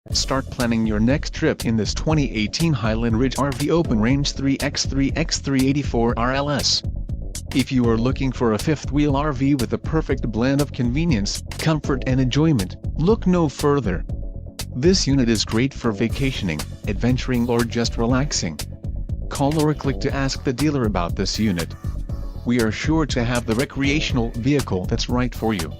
Start planning your next trip in this 2018 Highland Ridge RV Open Range 3X384RLS. If you are looking for a fifth-wheel RV with a perfect blend of convenience, comfort and enjoyment, look no further. This unit is great for vacationing, adventuring or just relaxing. Call or click to ask the dealer about this unit. We are sure to have the recreational vehicle that's right for you.